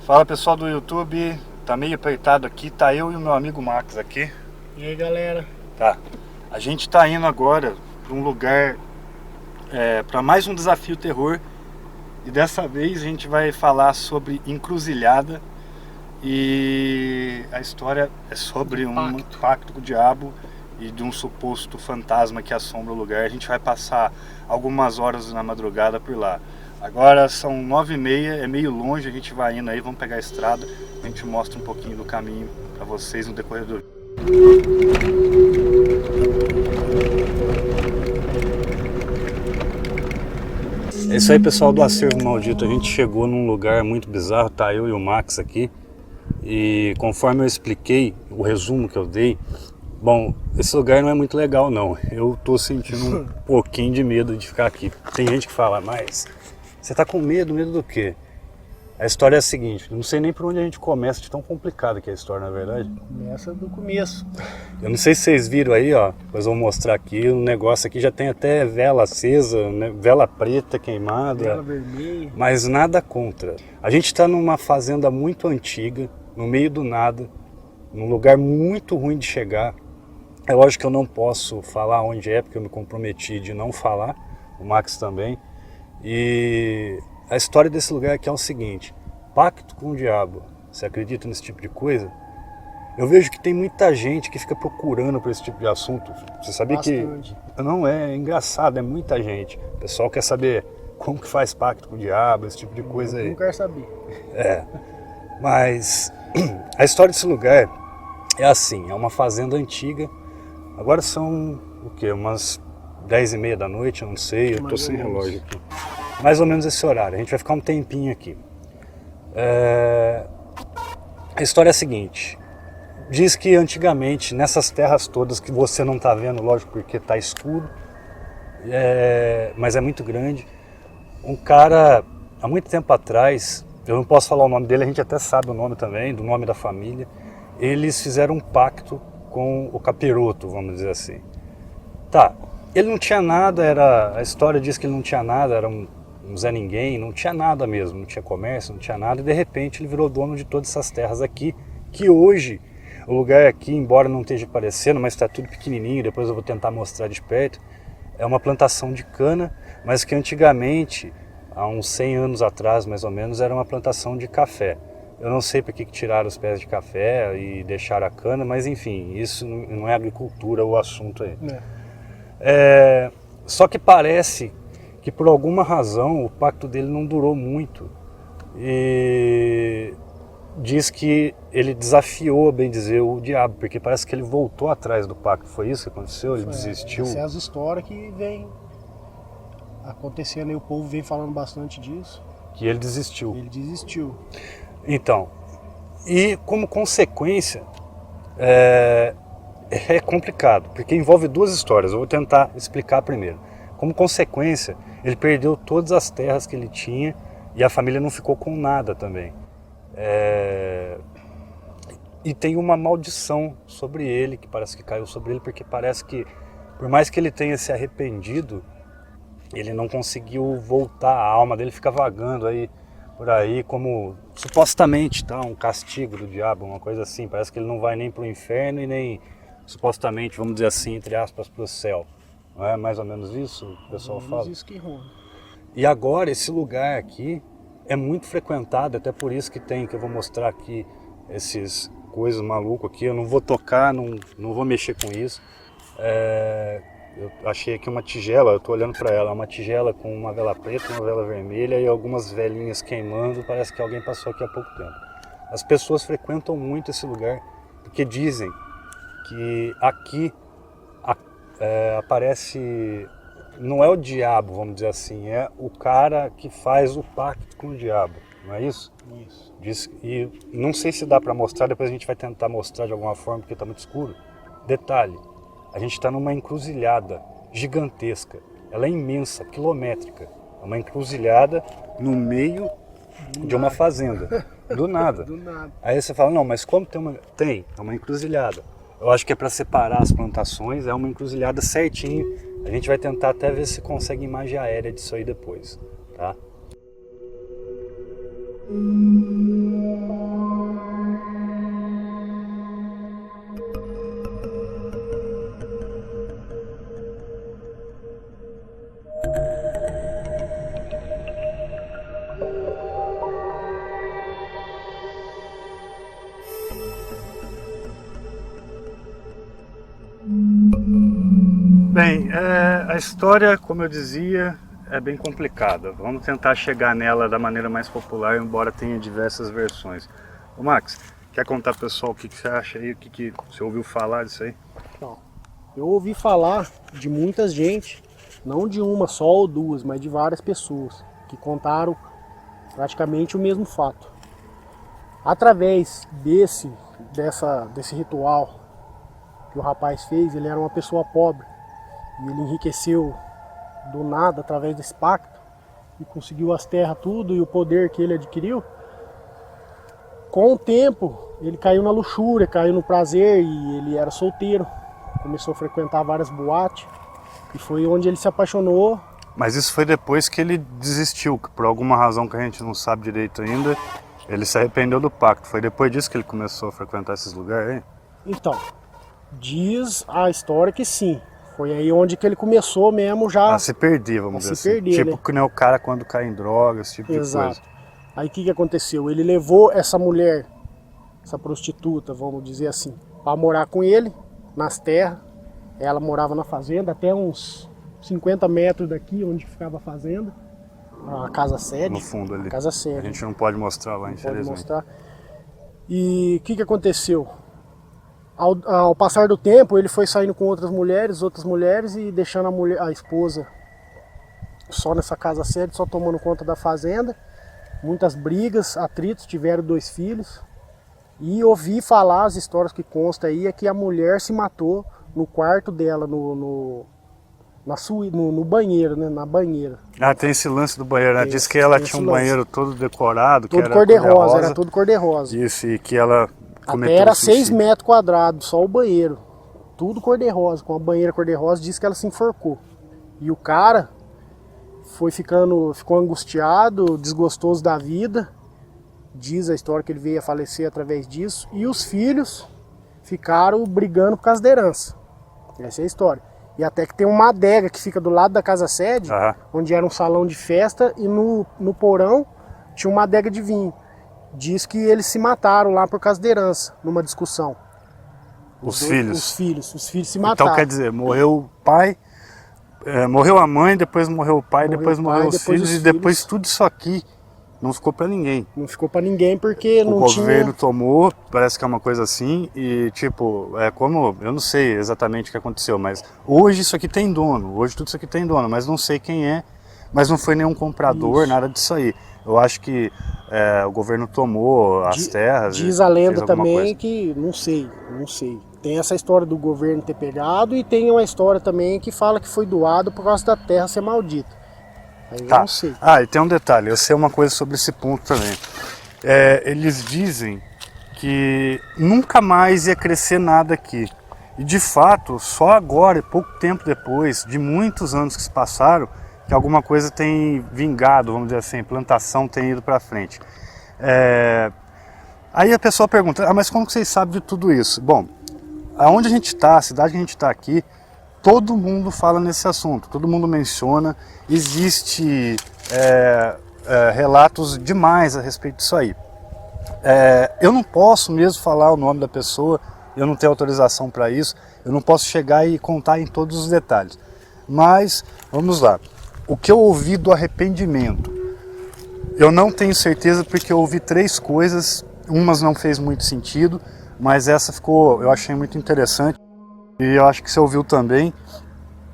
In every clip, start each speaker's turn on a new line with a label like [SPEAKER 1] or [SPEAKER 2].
[SPEAKER 1] Fala pessoal do YouTube, tá meio apertado aqui, tá eu e o meu amigo Max aqui.
[SPEAKER 2] E aí galera?
[SPEAKER 1] Tá, a gente tá indo agora para um lugar, para mais um desafio terror. E dessa vez a gente vai falar sobre encruzilhada. E a história é sobre um pacto com o diabo e de um suposto fantasma que assombra o lugar. A gente vai passar algumas horas na madrugada por lá. Agora são 9h30, é meio longe, a gente vai indo aí, vamos pegar a estrada. A gente mostra um pouquinho do caminho para vocês no decorrer do vídeo. É isso aí, pessoal do Acervo Maldito. A gente chegou num lugar muito bizarro, tá eu e o Max aqui. E conforme eu expliquei, o resumo que eu dei, bom, esse lugar não é muito legal não. Eu tô sentindo um pouquinho de medo de ficar aqui. Tem gente que fala, mas você tá com medo? Medo do quê? A história é a seguinte, não sei nem por onde a gente começa, de tão complicada que é a história, na verdade.
[SPEAKER 2] Começa do começo.
[SPEAKER 1] Eu não sei se vocês viram aí, ó, depois eu vou mostrar aqui, um negócio aqui já tem até vela acesa, né? Vela preta queimada.
[SPEAKER 2] Vela vermelha.
[SPEAKER 1] Mas nada contra. A gente tá numa fazenda muito antiga, no meio do nada, num lugar muito ruim de chegar. É lógico que eu não posso falar onde é, porque eu me comprometi de não falar, o Max também. E a história desse lugar aqui é o seguinte, pacto com o diabo. Você acredita nesse tipo de coisa? Eu vejo que tem muita gente que fica procurando por esse tipo de assunto. Você sabia
[SPEAKER 2] Bastante.
[SPEAKER 1] Que não é engraçado, é muita gente. O pessoal quer saber como que faz pacto com o diabo, esse tipo de coisa aí.
[SPEAKER 2] Eu não quero saber.
[SPEAKER 1] É, mas a história desse lugar é assim, é uma fazenda antiga. Agora são o quê? Umas 10h30 da noite, eu não sei, eu tô sem relógio aqui. Mais ou menos esse horário, a gente vai ficar um tempinho aqui. A história é a seguinte, diz que antigamente nessas terras todas que você não tá vendo, lógico porque tá escuro, mas é muito grande, um cara, há muito tempo atrás, eu não posso falar o nome dele, a gente até sabe o nome também, do nome da família, eles fizeram um pacto com o capiroto, vamos dizer assim. Tá, ele não tinha nada, a história diz que ele não tinha nada, era um Zé Ninguém, não tinha nada mesmo, não tinha comércio, não tinha nada, e de repente ele virou dono de todas essas terras aqui, que hoje, o lugar aqui, embora não esteja parecendo, mas está tudo pequenininho, depois eu vou tentar mostrar de perto, é uma plantação de cana, mas que antigamente, há uns 100 anos atrás mais ou menos, era uma plantação de café. Eu não sei por que tiraram os pés de café e deixaram a cana, mas enfim, isso não é agricultura o assunto aí. Só que parece que por alguma razão o pacto dele não durou muito. E diz que ele desafiou, bem dizer, o diabo, porque parece que ele voltou atrás do pacto. Foi isso que aconteceu? Ele desistiu?
[SPEAKER 2] Essas são as histórias que vem acontecendo e o povo vem falando bastante disso.
[SPEAKER 1] Que ele desistiu.
[SPEAKER 2] Ele desistiu.
[SPEAKER 1] Então, e como consequência, é complicado, porque envolve duas histórias, eu vou tentar explicar primeiro. Como consequência, ele perdeu todas as terras que ele tinha e a família não ficou com nada também. E tem uma maldição sobre ele, que parece que caiu sobre ele, porque parece que, por mais que ele tenha se arrependido, ele não conseguiu voltar, a alma dele fica vagando aí por aí como supostamente, tá, um castigo do diabo, uma coisa assim. Parece que ele não vai nem para o inferno e nem supostamente, vamos dizer assim, entre aspas, para o céu. Não é mais ou menos isso que o pessoal fala?
[SPEAKER 2] Isso que rola.
[SPEAKER 1] E agora esse lugar aqui é muito frequentado, até por isso que tem, que eu vou mostrar aqui esses coisas malucas aqui. Eu não vou tocar, não vou mexer com isso. Eu achei aqui uma tigela, eu estou olhando para ela, uma tigela com uma vela preta, uma vela vermelha e algumas velinhas queimando, parece que alguém passou aqui há pouco tempo. As pessoas frequentam muito esse lugar porque dizem que aqui aparece, não é o diabo, vamos dizer assim, é o cara que faz o pacto com o diabo, não é isso?
[SPEAKER 2] Isso.
[SPEAKER 1] E não sei se dá para mostrar, depois a gente vai tentar mostrar de alguma forma porque está muito escuro. Detalhe, a gente está numa encruzilhada gigantesca, ela é imensa, quilométrica, é uma encruzilhada no meio de uma fazenda, do nada.
[SPEAKER 2] Do nada.
[SPEAKER 1] Aí você fala, não, mas como tem? É uma encruzilhada. Eu acho que é para separar as plantações, é uma encruzilhada certinho. A gente vai tentar até ver se consegue imagem aérea disso aí depois, tá? Bem, a história, como eu dizia, é bem complicada. Vamos tentar chegar nela da maneira mais popular, embora tenha diversas versões. Ô Max, quer contar pro pessoal o que você acha aí, o que você ouviu falar disso aí?
[SPEAKER 2] Então, eu ouvi falar de muita gente, não de uma só ou duas, mas de várias pessoas que contaram praticamente o mesmo fato. Através desse ritual que o rapaz fez, ele era uma pessoa pobre e ele enriqueceu do nada através desse pacto e conseguiu as terras tudo e o poder que ele adquiriu. Com o tempo ele caiu na luxúria, caiu no prazer e ele era solteiro, começou a frequentar várias boates e foi onde ele se apaixonou.
[SPEAKER 1] Mas isso foi depois que ele desistiu, que por alguma razão que a gente não sabe direito ainda, ele se arrependeu do pacto. Foi depois disso que ele começou a frequentar esses lugares aí?
[SPEAKER 2] Então, diz a história que sim. Foi aí onde que ele começou mesmo já
[SPEAKER 1] a se perder, vamos dizer assim.
[SPEAKER 2] perder,
[SPEAKER 1] tipo,
[SPEAKER 2] né?
[SPEAKER 1] que nem o cara quando cai em drogas, esse tipo
[SPEAKER 2] Exato.
[SPEAKER 1] de coisa.
[SPEAKER 2] Aí o que aconteceu? Ele levou essa mulher, essa prostituta, vamos dizer assim, para morar com ele nas terras. Ela morava na fazenda, até uns 50 metros daqui, onde ficava a fazenda. A casa sede.
[SPEAKER 1] No fundo ali.
[SPEAKER 2] A casa sede.
[SPEAKER 1] A gente não pode mostrar lá, infelizmente.
[SPEAKER 2] Pode mostrar. E o que aconteceu? Ao passar do tempo, ele foi saindo com outras mulheres e deixando a esposa só nessa casa sede, só tomando conta da fazenda. Muitas brigas, atritos, tiveram 2 filhos. E ouvi falar, as histórias que consta aí, é que a mulher se matou no quarto dela, no banheiro, né? Na banheira.
[SPEAKER 1] Ah, tem esse lance do banheiro, né? Diz
[SPEAKER 2] Esse-
[SPEAKER 1] que ela
[SPEAKER 2] tem
[SPEAKER 1] tinha um
[SPEAKER 2] esse lance.
[SPEAKER 1] banheiro todo decorado, que
[SPEAKER 2] Todo
[SPEAKER 1] era
[SPEAKER 2] cor-de-rosa, era tudo cor-de-rosa.
[SPEAKER 1] Isso, e que ela cometeu
[SPEAKER 2] Até era
[SPEAKER 1] suicídio.
[SPEAKER 2] 6 metros quadrados, só o banheiro. Tudo cor-de-rosa, com a banheira cor-de-rosa, disse que ela se enforcou. E o cara ficou angustiado, desgostoso da vida. Diz a história que ele veio a falecer através disso. E os filhos ficaram brigando por causa da herança. Essa é a história. E até que tem uma adega que fica do lado da casa sede,
[SPEAKER 1] Aham.
[SPEAKER 2] onde era um salão de festa, e no porão tinha uma adega de vinho. Diz que eles se mataram lá por causa da herança, numa discussão.
[SPEAKER 1] Os filhos.
[SPEAKER 2] Os filhos se mataram.
[SPEAKER 1] Então quer dizer, morreu o pai, morreu a mãe, depois morreu o pai, depois
[SPEAKER 2] o
[SPEAKER 1] morreu
[SPEAKER 2] pai,
[SPEAKER 1] os
[SPEAKER 2] depois
[SPEAKER 1] filhos,
[SPEAKER 2] os
[SPEAKER 1] e depois
[SPEAKER 2] filhos.
[SPEAKER 1] tudo isso aqui não ficou pra ninguém.
[SPEAKER 2] Não ficou pra ninguém porque
[SPEAKER 1] O
[SPEAKER 2] não
[SPEAKER 1] governo
[SPEAKER 2] tinha...
[SPEAKER 1] tomou, parece que é uma coisa assim, e tipo, eu não sei exatamente o que aconteceu, mas hoje isso aqui tem dono, hoje tudo isso aqui tem dono, mas não sei quem é, mas não foi nenhum comprador,
[SPEAKER 2] Isso.
[SPEAKER 1] nada disso aí. Eu acho que o governo tomou as terras.
[SPEAKER 2] Diz
[SPEAKER 1] e
[SPEAKER 2] a lenda
[SPEAKER 1] fez alguma
[SPEAKER 2] também
[SPEAKER 1] coisa.
[SPEAKER 2] que, não sei. Tem essa história do governo ter pegado e tem uma história também que fala que foi doado por causa da terra ser maldita. Aí eu
[SPEAKER 1] Tá.
[SPEAKER 2] não sei.
[SPEAKER 1] Ah, e tem um detalhe, eu sei uma coisa sobre esse ponto também. Eles dizem que nunca mais ia crescer nada aqui. E de fato, só agora, pouco tempo depois, de muitos anos que se passaram, que alguma coisa tem vingado, vamos dizer assim, a plantação tem ido para frente. Aí a pessoa pergunta, mas como que vocês sabem de tudo isso? Bom, aonde a gente está, a cidade que a gente está aqui, todo mundo fala nesse assunto, todo mundo menciona, existe relatos demais a respeito disso aí. Eu não posso mesmo falar o nome da pessoa, eu não tenho autorização para isso, eu não posso chegar e contar em todos os detalhes. Mas, vamos lá, o que eu ouvi do arrependimento, eu não tenho certeza porque eu ouvi 3 coisas, umas não fez muito sentido, mas essa eu achei muito interessante. E eu acho que você ouviu também,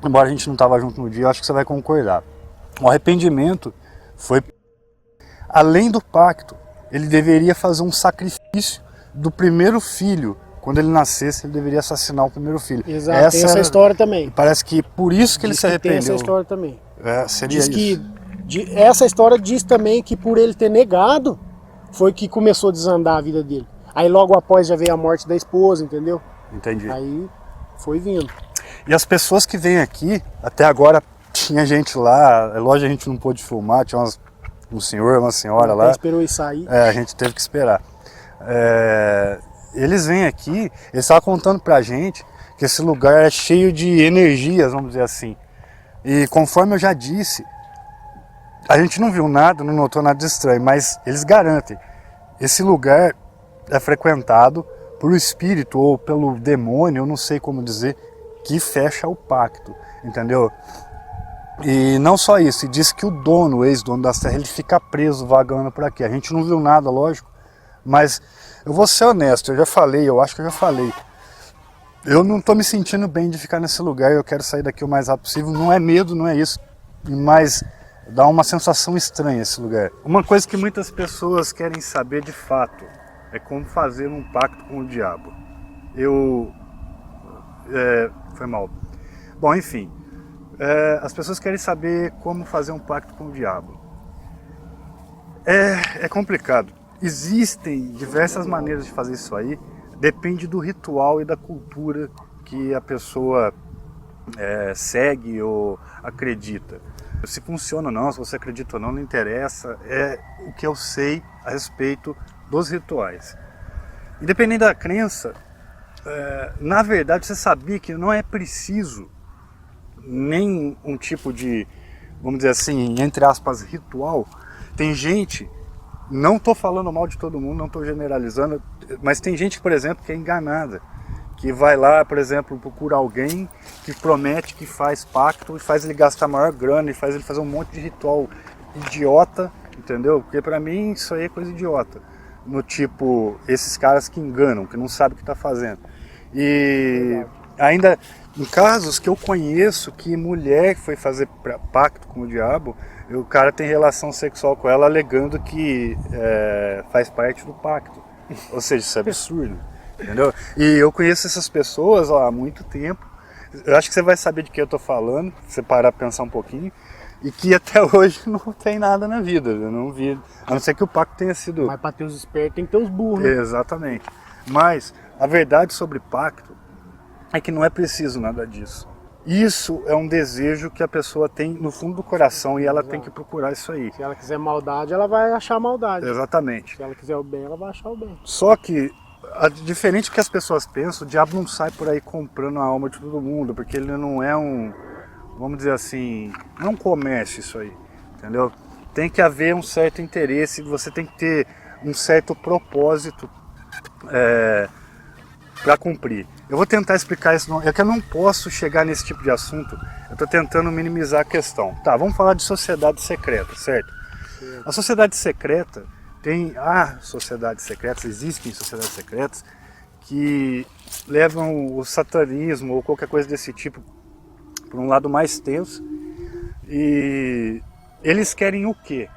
[SPEAKER 1] embora a gente não estava junto no dia, eu acho que você vai concordar. O arrependimento foi, além do pacto, ele deveria fazer um sacrifício do primeiro filho. Quando ele nascesse, ele deveria assassinar o primeiro filho.
[SPEAKER 2] Exato, tem essa história também.
[SPEAKER 1] Parece que por isso que ele
[SPEAKER 2] Diz
[SPEAKER 1] se
[SPEAKER 2] que tem
[SPEAKER 1] arrependeu.
[SPEAKER 2] essa história também.
[SPEAKER 1] Seria
[SPEAKER 2] Diz
[SPEAKER 1] isso.
[SPEAKER 2] que essa história diz também que por ele ter negado, foi que começou a desandar a vida dele. Aí logo após já veio a morte da esposa, entendeu?
[SPEAKER 1] Entendi.
[SPEAKER 2] Aí foi vindo.
[SPEAKER 1] E as pessoas que vêm aqui, até agora tinha gente lá, lógico a gente não pôde filmar, tinha um senhor, uma senhora
[SPEAKER 2] Até
[SPEAKER 1] lá.
[SPEAKER 2] esperou ele sair.
[SPEAKER 1] A gente teve que esperar. Eles vêm aqui, eles estavam contando pra gente que esse lugar é cheio de energias, vamos dizer assim. E conforme eu já disse, a gente não viu nada, não notou nada de estranho, mas eles garantem, esse lugar é frequentado por um espírito ou pelo demônio, eu não sei como dizer, que fecha o pacto. entendeu? E não só isso, e diz que o dono, o ex-dono das terras, ele fica preso vagando por aqui. A gente não viu nada, lógico, mas eu vou ser honesto, eu já falei, eu acho que eu já falei. Eu não estou me sentindo bem de ficar nesse lugar, eu quero sair daqui o mais rápido possível. Não é medo, não é isso, mas dá uma sensação estranha esse lugar. Uma coisa que muitas pessoas querem saber de fato é como fazer um pacto com o diabo. Foi mal. Bom, enfim, as pessoas querem saber como fazer um pacto com o diabo. É complicado. Existem diversas maneiras de fazer isso aí. Depende do ritual e da cultura que a pessoa segue ou acredita. Se funciona ou não, se você acredita ou não, não interessa. É o que eu sei a respeito dos rituais. Independente da crença, na verdade você sabia que não é preciso nem um tipo de, vamos dizer assim, entre aspas, ritual. Tem gente, não estou falando mal de todo mundo, não estou generalizando, mas tem gente, por exemplo, que é enganada, que vai lá, por exemplo, procura alguém que promete que faz pacto e faz ele gastar maior grana e faz ele fazer um monte de ritual idiota, entendeu? Porque pra mim isso aí é coisa idiota. No tipo, esses caras que enganam, que não sabem o que está fazendo. E ainda em casos que eu conheço que mulher foi fazer pacto com o diabo, o cara tem relação sexual com ela alegando que faz parte do pacto. Ou seja, isso é absurdo, entendeu? E eu conheço essas pessoas há muito tempo. Eu acho que você vai saber de que eu estou falando, se você parar para pensar um pouquinho. E que até hoje não tem nada na vida, eu não vi. A não ser que o pacto tenha sido...
[SPEAKER 2] Mas para ter os espertos tem que ter os burros, né?
[SPEAKER 1] Exatamente. Mas a verdade sobre pacto é que não é preciso nada disso. Isso é um desejo que a pessoa tem no fundo do coração e ela tem que procurar isso aí.
[SPEAKER 2] Se ela quiser maldade, ela vai achar maldade.
[SPEAKER 1] Exatamente.
[SPEAKER 2] Se ela quiser o bem, ela vai achar o bem.
[SPEAKER 1] Só que, diferente do que as pessoas pensam, o diabo não sai por aí comprando a alma de todo mundo, porque ele não é um, vamos dizer assim, não é um comércio isso aí, entendeu? Tem que haver um certo interesse, você tem que ter um certo propósito para cumprir. Eu vou tentar explicar isso, é que eu não posso chegar nesse tipo de assunto, eu estou tentando minimizar a questão. Tá, vamos falar de sociedade secreta, certo? Sim. A sociedade secreta sociedades secretas, existem sociedades secretas que levam o satanismo ou qualquer coisa desse tipo para um lado mais tenso. E eles querem o quê?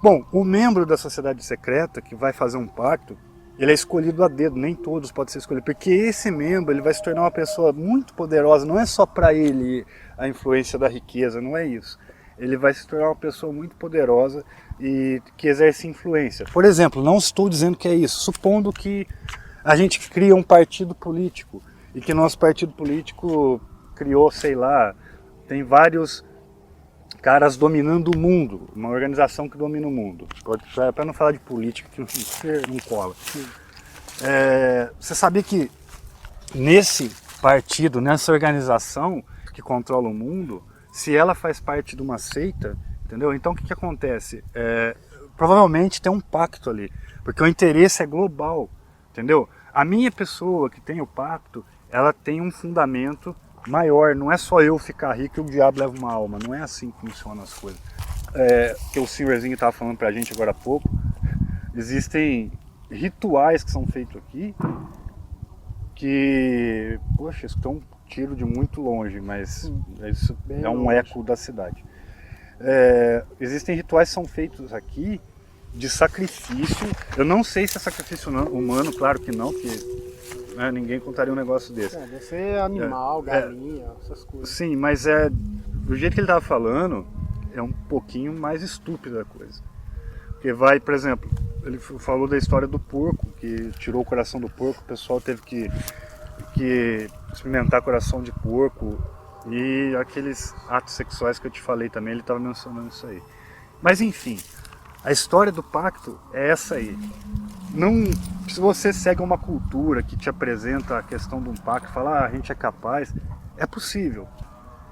[SPEAKER 1] Bom, o membro da sociedade secreta que vai fazer um pacto, ele é escolhido a dedo, nem todos podem ser escolhidos, porque esse membro ele vai se tornar uma pessoa muito poderosa, não é só para ele a influência da riqueza, não é isso. Ele vai se tornar uma pessoa muito poderosa e que exerce influência. Por exemplo, não estou dizendo que é isso, supondo que a gente cria um partido político e que nosso partido político criou, sei lá, tem vários caras dominando o mundo, uma organização que domina o mundo. Para não falar de política, que não cola. Você sabia que nesse partido, nessa organização que controla o mundo, se ela faz parte de uma seita, entendeu? Então o que acontece? Provavelmente tem um pacto ali, porque o interesse é global, entendeu? A minha pessoa que tem o pacto, ela tem um fundamento maior, não é só eu ficar rico e o diabo leva uma alma, não é assim que funcionam as coisas. Que o senhorzinho estava falando pra gente agora há pouco, existem rituais que são feitos aqui que, poxa, escutou um tiro de muito longe, mas isso é um eco da cidade. Existem rituais que são feitos aqui de sacrifício, eu não sei se é sacrifício humano, claro que não, porque ninguém contaria um negócio desse.
[SPEAKER 2] Deve ser animal, galinha, essas coisas.
[SPEAKER 1] Sim, mas do jeito que ele estava falando, é um pouquinho mais estúpida a coisa. Porque vai, por exemplo, ele falou da história do porco, que tirou o coração do porco, o pessoal teve que experimentar coração de porco e aqueles atos sexuais que eu te falei também, ele estava mencionando isso aí. Mas enfim, a história do pacto é essa aí. Não, se você segue uma cultura que te apresenta a questão de um pacto, fala, a gente é capaz, é possível.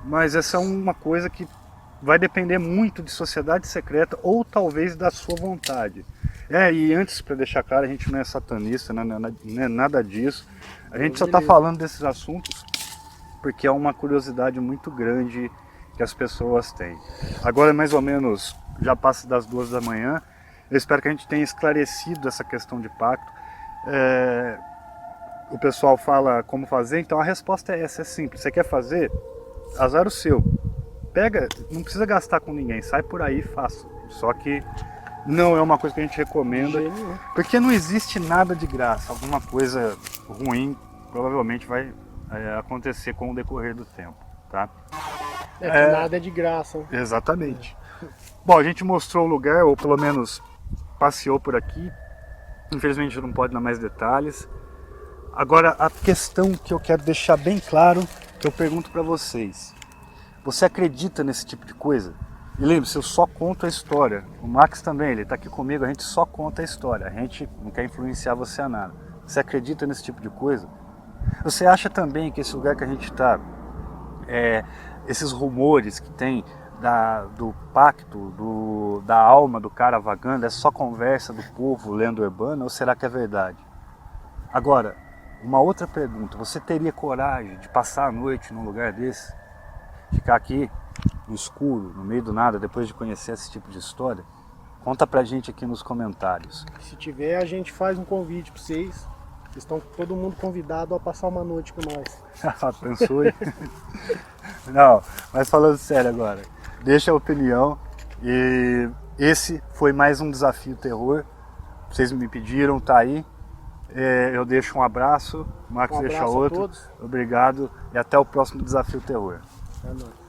[SPEAKER 1] Mas essa é uma coisa que vai depender muito de sociedade secreta ou talvez da sua vontade. E antes, para deixar claro, a gente não é satanista, não é nada disso. A gente só está falando desses assuntos porque é uma curiosidade muito grande que as pessoas têm. Agora mais ou menos já passa das 2 da manhã, eu espero que a gente tenha esclarecido essa questão de pacto. O pessoal fala como fazer, então a resposta é essa, é simples. Você quer fazer? Azar o seu. Pega, não precisa gastar com ninguém, sai por aí e faça. Só que não é uma coisa que a gente recomenda, porque não existe nada de graça. Alguma coisa ruim provavelmente vai acontecer com o decorrer do tempo, tá?
[SPEAKER 2] Que nada é de graça.
[SPEAKER 1] Exatamente. Bom, a gente mostrou o lugar, ou pelo menos passeou por aqui. Infelizmente não pode dar mais detalhes. Agora, a questão que eu quero deixar bem claro, que eu pergunto para vocês. Você acredita nesse tipo de coisa? E lembre-se, eu só conto a história. O Max também, ele está aqui comigo, a gente só conta a história. A gente não quer influenciar você a nada. Você acredita nesse tipo de coisa? Você acha também que esse lugar que a gente está, esses rumores que tem do pacto, da alma do cara vagando, é só conversa do povo, lenda urbana, ou será que é verdade? Agora, uma outra pergunta, você teria coragem de passar a noite num lugar desse? Ficar aqui no escuro, no meio do nada, depois de conhecer esse tipo de história? Conta pra gente aqui nos comentários.
[SPEAKER 2] Se tiver, a gente faz um convite pra vocês. Vocês estão todo mundo convidado a passar uma noite com nós.
[SPEAKER 1] Pensou aí? Não, mas falando sério agora, deixa a opinião. E esse foi mais um Desafio Terror. Vocês me pediram, tá aí. Eu deixo um abraço, o Max deixa outro. A todos. Obrigado e até o próximo Desafio Terror.
[SPEAKER 2] É nóis.